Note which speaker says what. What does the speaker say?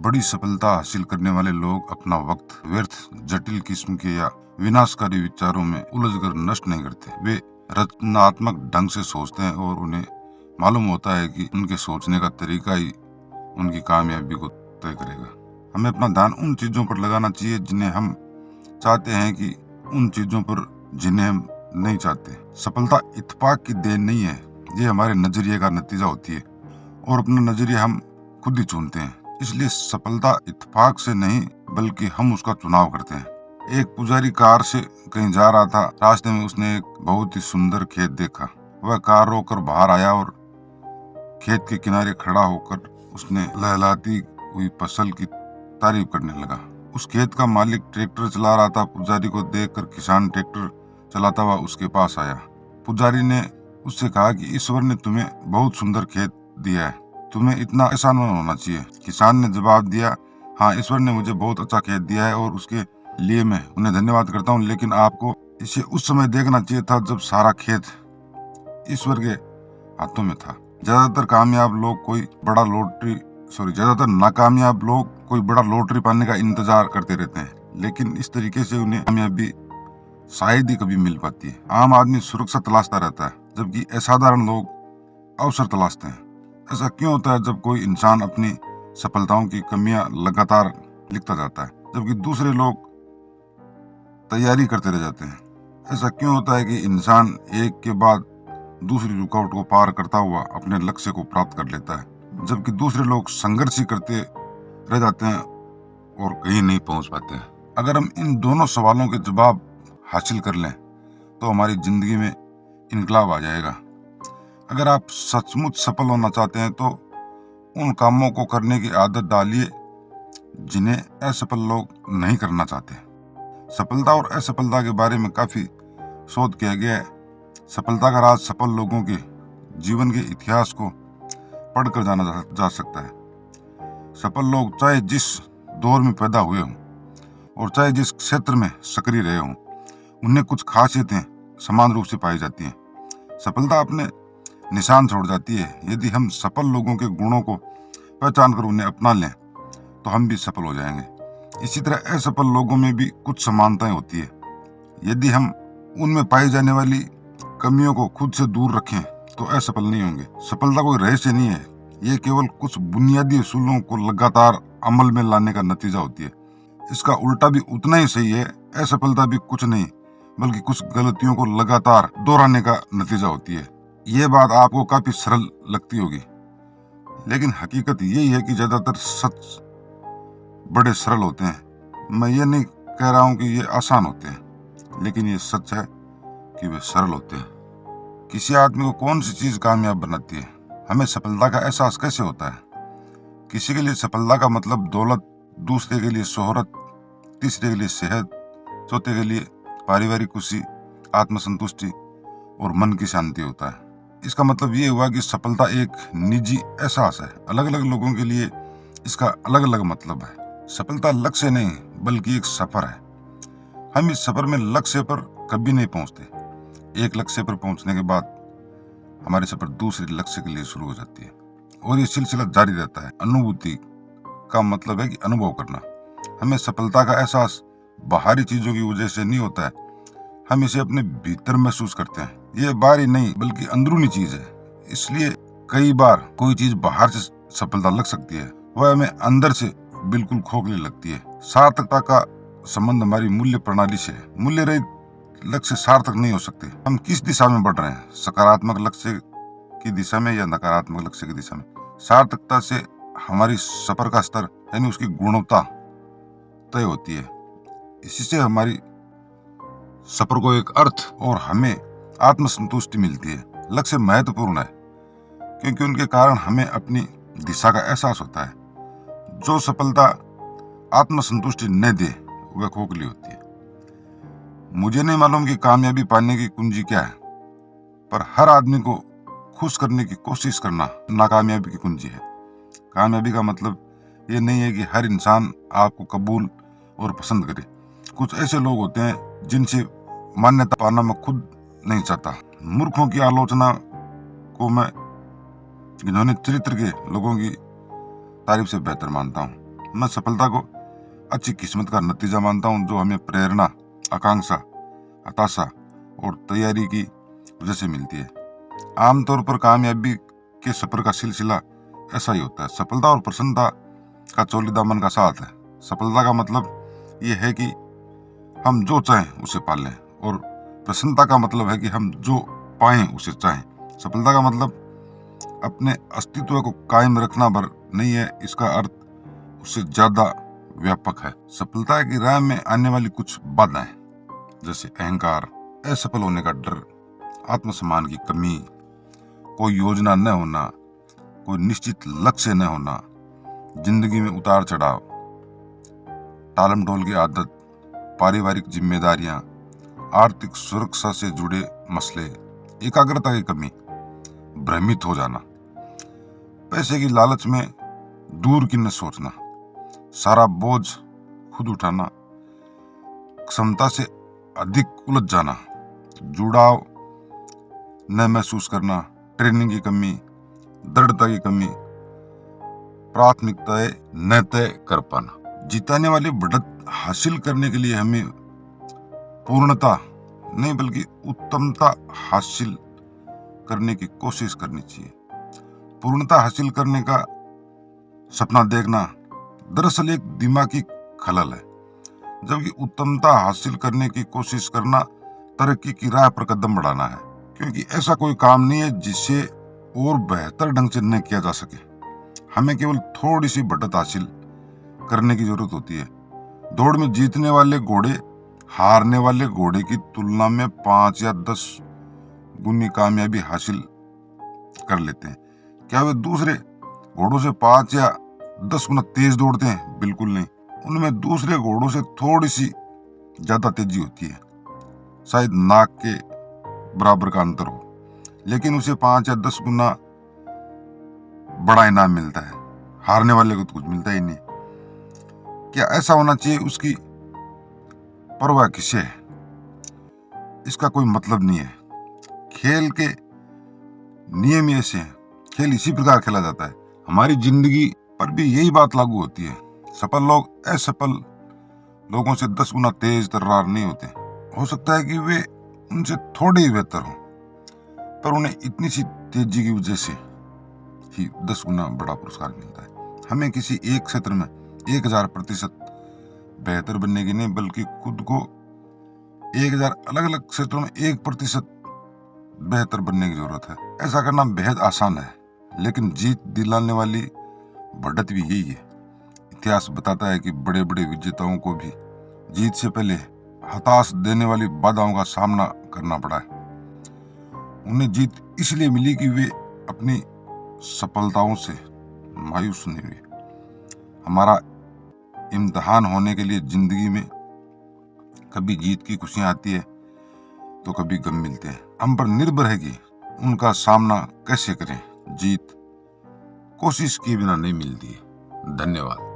Speaker 1: बड़ी सफलता हासिल करने वाले लोग अपना वक्त व्यर्थ जटिल किस्म के या विनाशकारी विचारों में उलझकर नष्ट नहीं करते। वे रचनात्मक ढंग से सोचते हैं और उन्हें मालूम होता है कि उनके सोचने का तरीका ही उनकी कामयाबी को तय करेगा। हमें अपना ध्यान उन चीजों पर लगाना चाहिए जिन्हें हम चाहते हैं कि उन चीजों पर जिन्हें हम नहीं चाहते। सफलता इत्तेफाक की देन नहीं है, ये हमारे नजरिए का नतीजा होती है और अपना नजरिया हम खुद ही चुनते हैं। इसलिए सफलता इत्तेफाक से नहीं बल्कि हम उसका चुनाव करते हैं। एक पुजारी कार से कहीं जा रहा था। रास्ते में उसने एक बहुत ही सुंदर खेत देखा। वह कार रोककर बाहर आया और खेत के किनारे खड़ा होकर उसने लहलहाती हुई फसल की तारीफ करने लगा। उस खेत का मालिक ट्रैक्टर चला रहा था। पुजारी को देखकर किसान ट्रैक्टर चलाता हुआ उसके पास आया। पुजारी ने उससे कहा कि ईश्वर ने तुम्हें बहुत सुंदर खेत दिया है, तुम्हें इतना एहसान होना चाहिए। किसान ने जवाब दिया, हाँ, ईश्वर ने मुझे बहुत अच्छा खेत दिया है और उसके लिए मैं उन्हें धन्यवाद करता हूँ, लेकिन आपको इसे उस समय देखना चाहिए था जब सारा खेत ईश्वर के हाथों में था। ज्यादातर नाकामयाब लोग कोई बड़ा लॉटरी पाने का इंतजार करते रहते हैं, लेकिन इस तरीके से उन्हें कामयाबी शायद ही कभी मिल पाती है। आम आदमी सुरक्षा तलाशता रहता है, जबकि असाधारण लोग अवसर तलाशते हैं। ऐसा क्यों होता है? जब कोई इंसान अपनी सफलताओं की कमियां लगातार लिखता जाता है, जबकि दूसरे लोग तैयारी करते रह जाते हैं। ऐसा क्यों होता है कि इंसान एक के बाद दूसरी रुकावट को पार करता हुआ अपने लक्ष्य को प्राप्त कर लेता है, जबकि दूसरे लोग संघर्ष ही करते रह जाते हैं और कहीं नहीं पहुंच पाते हैं? अगर हम इन दोनों सवालों के जवाब हासिल कर लें तो हमारी जिंदगी में इनकलाब आ जाएगा। अगर आप सचमुच सफल होना चाहते हैं तो उन कामों को करने की आदत डालिए जिन्हें असफल लोग नहीं करना चाहते। सफलता और असफलता के बारे में काफी शोध किया गया है। सफलता का राज सफल लोगों के जीवन के इतिहास को पढ़कर जाना जा सकता है। सफल लोग चाहे जिस दौर में पैदा हुए हों और चाहे जिस क्षेत्र में सक्रिय रहे हों, उन्हें कुछ खासियतें समान रूप से पाई जाती हैं। सफलता अपने निशान छोड़ जाती है। यदि हम सफल लोगों के गुणों को पहचान कर उन्हें अपना लें तो हम भी सफल हो जाएंगे। इसी तरह असफल लोगों में भी कुछ समानताएं होती है। यदि हम उनमें पाई जाने वाली कमियों को खुद से दूर रखें तो असफल नहीं होंगे। सफलता कोई रहस्य नहीं है, ये केवल कुछ बुनियादी असूलों को लगातार अमल में लाने का नतीजा होती है। इसका उल्टा भी उतना ही सही है। असफलता भी कुछ नहीं बल्कि कुछ गलतियों को लगातार दोहराने का नतीजा होती है। ये बात आपको काफी सरल लगती होगी, लेकिन हकीकत यही है कि ज्यादातर सच बड़े सरल होते हैं। मैं ये नहीं कह रहा हूँ कि ये आसान होते हैं, लेकिन ये सच है कि वे सरल होते हैं। किसी आदमी को कौन सी चीज कामयाब बनाती है? हमें सफलता का एहसास कैसे होता है? किसी के लिए सफलता का मतलब दौलत, दूसरे के लिए शोहरत, तीसरे के लिए सेहत, चौथे के लिए पारिवारिक खुशी, आत्मसंतुष्टि और मन की शांति होता है। इसका मतलब ये हुआ कि सफलता एक निजी एहसास है। अलग अलग लोगों के लिए इसका अलग अलग मतलब है। सफलता लक्ष्य नहीं बल्कि एक सफर है। हम इस सफर में लक्ष्य पर कभी नहीं पहुंचते। एक लक्ष्य पर पहुंचने के बाद हमारी सफर दूसरे लक्ष्य के लिए शुरू हो जाती है और ये सिलसिला जारी रहता है। अनुभूति का मतलब है कि अनुभव करना। हमें सफलता का एहसास बाहरी चीजों की वजह से नहीं होता है, हम इसे अपने भीतर महसूस करते हैं। ये बाहरी नहीं बल्कि अंदरूनी चीज है। इसलिए कई बार कोई चीज बाहर से सफलता लग सकती है, वह हमें अंदर से बिल्कुल खोखली लगती है। सार्थकता का संबंध हमारी मूल्य प्रणाली से है। मूल्य रहित लक्ष्य सार्थक नहीं हो सकते। हम किस दिशा में बढ़ रहे हैं, सकारात्मक लक्ष्य की दिशा में या नकारात्मक लक्ष्य की दिशा में? सार्थकता से हमारी सफर का स्तर यानी उसकी गुणवत्ता तय होती है। इसी से हमारी सफर को एक अर्थ और हमें आत्मसंतुष्टि मिलती है। लक्ष्य महत्वपूर्ण है क्योंकि उनके कारण हमें अपनी दिशा का एहसास होता है। जो सफलता आत्मसंतुष्टि न दे वह खोखली होती है। मुझे नहीं मालूम कि कामयाबी पाने की कुंजी क्या है, पर हर आदमी को खुश करने की कोशिश करना नाकामयाबी की कुंजी है। कामयाबी का मतलब ये नहीं है कि हर इंसान आपको कबूल और पसंद करे। कुछ ऐसे लोग होते हैं जिनसे मान्यता पाना मैं खुद नहीं चाहता। मूर्खों की आलोचना को मैं जिन्होंने चरित्र के लोगों की तारीफ से बेहतर मानता हूँ। मैं सफलता को अच्छी किस्मत का नतीजा मानता हूँ, जो हमें प्रेरणा, आकांक्षा, हताशा और तैयारी की वजह से मिलती है। आमतौर पर कामयाबी के सफर का सिलसिला ऐसा ही होता है। सफलता और प्रसन्नता का चौलीदा मन का साथ है। सफलता का मतलब ये है कि हम जो चाहें उसे पा लें, और प्रसन्नता का मतलब है कि हम जो पाएं उसे चाहें। सफलता का मतलब अपने अस्तित्व को कायम रखना भर नहीं है, इसका अर्थ उससे ज्यादा व्यापक है। सफलता की राह में आने वाली कुछ बाधाएं, जैसे अहंकार, असफल होने का डर, आत्मसम्मान की कमी, कोई योजना न होना, कोई निश्चित लक्ष्य न होना, जिंदगी में उतार चढ़ाव, टालमटोल की आदत, पारिवारिक जिम्मेदारियां, आर्थिक सुरक्षा से जुड़े मसले, एकाग्रता की कमी, भ्रमित हो जाना, पैसे की लालच में दूर की न सोचना, सारा बोझ खुद उठाना, क्षमता से अधिक उलझ जाना, जुड़ाव न महसूस करना, ट्रेनिंग की कमी, दृढ़ता की कमी, प्राथमिकताएं न तय कर पाना। जिताने वाली बढ़त हासिल करने के लिए हमें पूर्णता नहीं बल्कि उत्तमता हासिल करने की कोशिश करनी चाहिए। पूर्णता हासिल करने का सपना देखना दरअसल एक दिमागी खलल है, जबकि उत्तमता हासिल करने की कोशिश करना तरक्की की राह पर कदम बढ़ाना है। क्योंकि ऐसा कोई काम नहीं है जिसे और बेहतर ढंग से न किया जा सके। हमें केवल थोड़ी सी बढ़त हासिल करने की जरूरत होती है। दौड़ में जीतने वाले घोड़े हारने वाले घोड़े की तुलना में 5 या 10 गुनी कामयाबी हासिल कर लेते हैं। क्या वे दूसरे घोड़ों से 5 या 10 गुना तेज दौड़ते हैं? बिल्कुल नहीं। उनमें दूसरे घोड़ों से थोड़ी सी ज्यादा तेजी होती है, शायद नाक के बराबर का अंतर हो, लेकिन उसे 5 या 10 गुना बड़ा इनाम मिलता है। हारने वाले को तो कुछ मिलता ही नहीं। क्या ऐसा होना चाहिए? उसकी परवाह किसे है? इसका कोई मतलब नहीं है। खेल के नियम ऐसे हैं, खेल इसी प्रकार खेला जाता है। हमारी जिंदगी पर भी यही बात लागू होती है। सफल लोग असफल लोगों से 10 गुना तेज तर्रार नहीं होते। हो सकता है कि वे उनसे थोड़े ही बेहतर हों, पर उन्हें इतनी सी तेजी की वजह से ही 10 गुना बड़ा पुरस्कार मिलता है। हमें किसी एक क्षेत्र में 1000% बेहतर बनने की नहीं, बल्कि खुद को 1000 अलग अलग क्षेत्रों में 1% बेहतर बनने की जरूरत है। ऐसा करना बेहद आसान है, लेकिन जीत दिलाने वाली बढ़त भी यही है। इतिहास बताता है कि बड़े बड़े विजेताओं को भी जीत से पहले हताश देने वाली बाधाओं का सामना करना पड़ा है। उन्हें जीत इसलिए मिली कि वे अपनी सफलताओं से मायूस नहीं हुए। हमारा इम्तिहान होने के लिए जिंदगी में कभी जीत की खुशियां आती है तो कभी गम मिलते हैं। हम पर निर्भर है कि उनका सामना कैसे करें। जीत कोशिश किए बिना नहीं मिलती है। धन्यवाद।